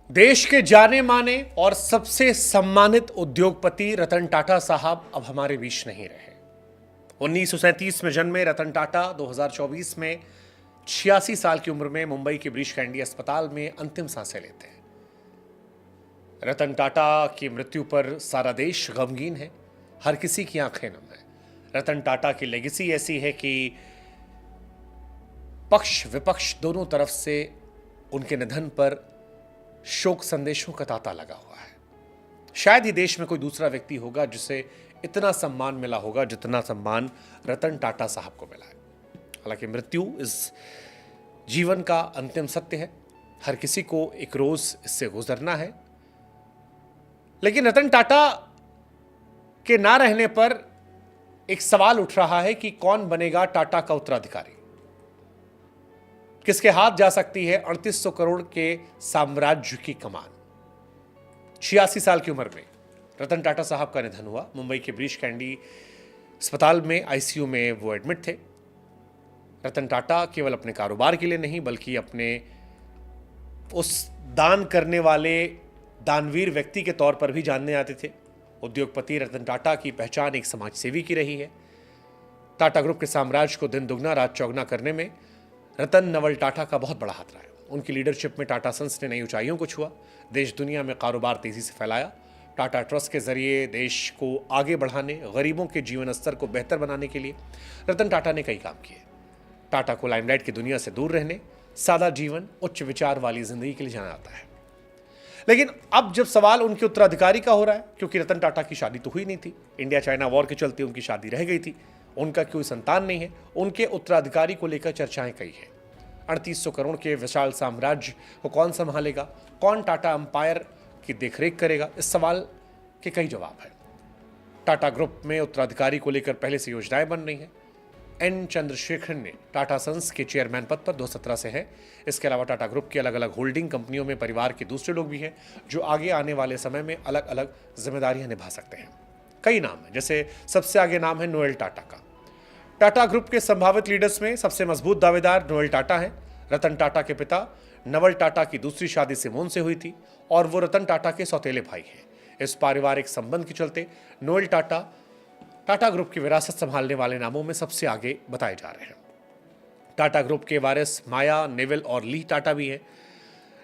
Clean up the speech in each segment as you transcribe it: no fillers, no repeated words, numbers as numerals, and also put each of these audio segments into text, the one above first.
देश के जाने माने और सबसे सम्मानित उद्योगपति रतन टाटा साहब अब हमारे बीच नहीं रहे। 1937 में जन्मे रतन टाटा 2024 में 86 साल की उम्र में मुंबई के ब्रीच कैंडी अस्पताल में अंतिम सांसें लेते हैं। रतन टाटा की मृत्यु पर सारा देश गमगीन है, हर किसी की आंखें नम है। रतन टाटा की लेगेसी ऐसी है कि पक्ष विपक्ष दोनों तरफ से उनके निधन पर शोक संदेशों का तांता लगा हुआ है। शायद ही देश में कोई दूसरा व्यक्ति होगा जिसे इतना सम्मान मिला होगा जितना सम्मान रतन टाटा साहब को मिला है। हालांकि मृत्यु इस जीवन का अंतिम सत्य है, हर किसी को एक रोज इससे गुजरना है। लेकिन रतन टाटा के ना रहने पर एक सवाल उठ रहा है कि कौन बनेगा टाटा का उत्तराधिकारी, किसके हाथ जा सकती है 3800 करोड़ के साम्राज्य की कमान। 86 साल की उम्र में रतन टाटा साहब का निधन हुआ। मुंबई के ब्रीच कैंडी अस्पताल में आईसीयू में वो एडमिट थे। रतन टाटा केवल अपने कारोबार के लिए नहीं बल्कि अपने उस दान करने वाले दानवीर व्यक्ति के तौर पर भी जानने आते थे। उद्योगपति रतन टाटा की पहचान एक समाज सेवी की रही है। टाटा ग्रुप के साम्राज्य को दिन दुगना रात चौगुना करने में रतन नवल टाटा का बहुत बड़ा हाथ रहा है। उनकी लीडरशिप में टाटा सन्स ने नई ऊंचाइयों को छुआ, देश दुनिया में कारोबार तेजी से फैलाया। टाटा ट्रस्ट के जरिए देश को आगे बढ़ाने, गरीबों के जीवन स्तर को बेहतर बनाने के लिए रतन टाटा ने कई काम किए। टाटा को लाइमलाइट की दुनिया से दूर रहने, सादा जीवन, उच्च विचार वाली जिंदगी के लिए जाना जाता है। लेकिन अब जब सवाल उनके उत्तराधिकारी का हो रहा है, क्योंकि रतन टाटा की शादी तो हुई नहीं थी, इंडिया चाइना वॉर के चलते उनकी शादी रह गई थी, उनका कोई संतान नहीं है, उनके उत्तराधिकारी को लेकर चर्चाएं कई हैं। 3800 करोड़ के विशाल साम्राज्य को कौन संभालेगा, कौन टाटा एम्पायर की देखरेख करेगा, इस सवाल के कई जवाब हैं। टाटा ग्रुप में उत्तराधिकारी को लेकर पहले से योजनाएं बन रही हैं। एन चंद्रशेखरन ने टाटा सन्स के चेयरमैन पद पर 2017 से हैं। इसके अलावा टाटा ग्रुप की अलग अलग होल्डिंग कंपनियों में परिवार के दूसरे लोग भी हैं जो आगे आने वाले समय में अलग अलग जिम्मेदारियां निभा सकते हैं। कई नाम हैं, जैसे सबसे आगे नाम है नोएल टाटा का। टाटा ग्रुप के संभावित लीडर्स में सबसे मजबूत दावेदार नोएल टाटा है। रतन टाटा के पिता नवल टाटा की दूसरी शादी सिमोन से हुई थी और वो रतन टाटा के सौतेले भाई हैं। इस पारिवारिक संबंध के चलते नोएल टाटा टाटा ग्रुप की विरासत संभालने वाले नामों में सबसे आगे बताए जा रहे हैं। टाटा ग्रुप के वारिस माया, नेविल और ली टाटा भी हैं।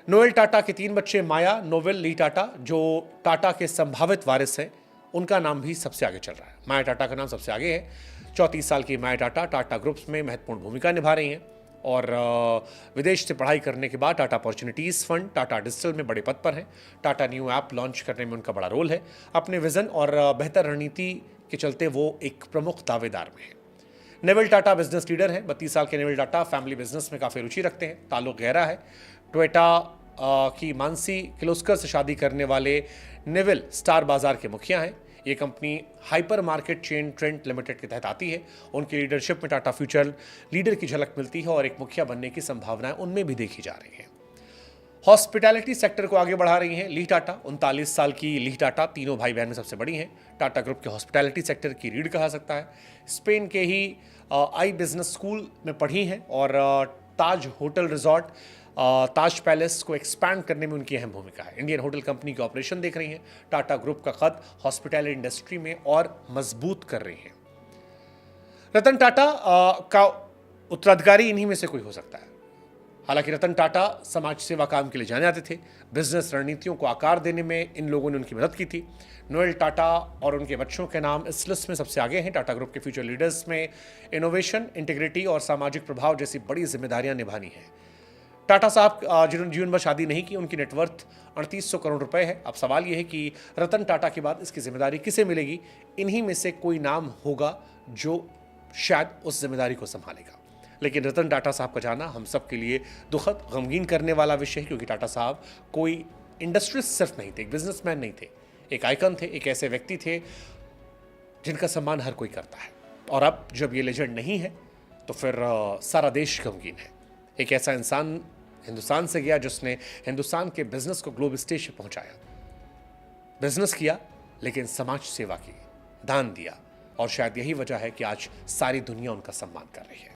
नोएल टाटा के 3 बच्चे माया, नोवेल, ली टाटा जो टाटा के संभावित वारिस हैं, उनका नाम भी सबसे आगे चल रहा है। माया टाटा का नाम सबसे आगे है। 34 साल की माया टाटा टाटा ग्रुप्स में महत्वपूर्ण भूमिका निभा रही हैं और विदेश से पढ़ाई करने के बाद Tata opportunities fund, Tata digital में बड़े पद पर हैं। टाटा न्यू ऐप लॉन्च करने में उनका बड़ा रोल है। अपने विजन और बेहतर रणनीति के चलते वो एक प्रमुख दावेदार में है। नेविल टाटा बिजनेस लीडर हैं। 32 साल के नेविल टाटा फैमिली बिजनेस में काफ़ी रुचि रखते हैं, ताल्लुक गहरा है। टोयोटा की मानसी किर्लोस्कर से शादी करने वाले नेविल स्टार बाजार के मुखिया हैं। ये company hyper market chain trend limited के तहत आती है। उनकी लीडरशिप में टाटा फ्यूचर लीडर की झलक मिलती है और एक मुखिया बनने की संभावनाएं उनमें भी देखी जा रही हैं। हॉस्पिटैलिटी सेक्टर को आगे बढ़ा रही हैं ली टाटा। 39 साल की ली टाटा तीनों भाई बहन में सबसे बड़ी हैं। टाटा ग्रुप के हॉस्पिटैलिटी सेक्टर की रीढ़ कहा सकता है। स्पेन के ही आई बिजनेस स्कूल में पढ़ी हैं और ताज होटल रिजॉर्ट, ताज पैलेस को एक्सपैंड करने में उनकी अहम भूमिका है। इंडियन होटल कंपनी के ऑपरेशन देख रही हैं। टाटा ग्रुप का कद हॉस्पिटैलिटी इंडस्ट्री में और मजबूत कर रही हैं। रतन टाटा का उत्तराधिकारी इन्हीं में से कोई हो सकता है। हालांकि रतन टाटा समाज सेवा काम के लिए जाने जाते थे। बिजनेस रणनीतियों को आकार देने में इन लोगों ने उनकी मदद की थी। नोएल टाटा और उनके बच्चों के नाम इस लिस्ट में सबसे आगे हैं। टाटा ग्रुप के फ्यूचर लीडर्स में इनोवेशन, इंटीग्रिटी और सामाजिक प्रभाव जैसी बड़ी जिम्मेदारियां निभानी है। टाटा साहब जिन्होंने जीवन भर शादी नहीं की, उनकी नेटवर्थ 3800 करोड़ रुपए है। अब सवाल यह है कि रतन टाटा के बाद इसकी जिम्मेदारी किसे मिलेगी। इन्हीं में से कोई नाम होगा जो शायद उस जिम्मेदारी को संभालेगा। लेकिन रतन टाटा साहब का जाना हम सब के लिए दुखद, गमगीन करने वाला विषय है, क्योंकि टाटा साहब कोई इंडस्ट्रियलिस्ट सिर्फ नहीं थे, एक बिजनेसमैन नहीं थे, एक आइकन थे, एक ऐसे व्यक्ति थे जिनका सम्मान हर कोई करता है। और अब जब ये लेजेंड नहीं है तो फिर सारा देश गमगीन है। एक ऐसा इंसान हिंदुस्तान से गया जिसने हिंदुस्तान के बिजनेस को ग्लोबल स्टेज पर पहुंचाया। बिजनेस किया लेकिन समाज सेवा की, दान दिया, और शायद यही वजह है कि आज सारी दुनिया उनका सम्मान कर रही है।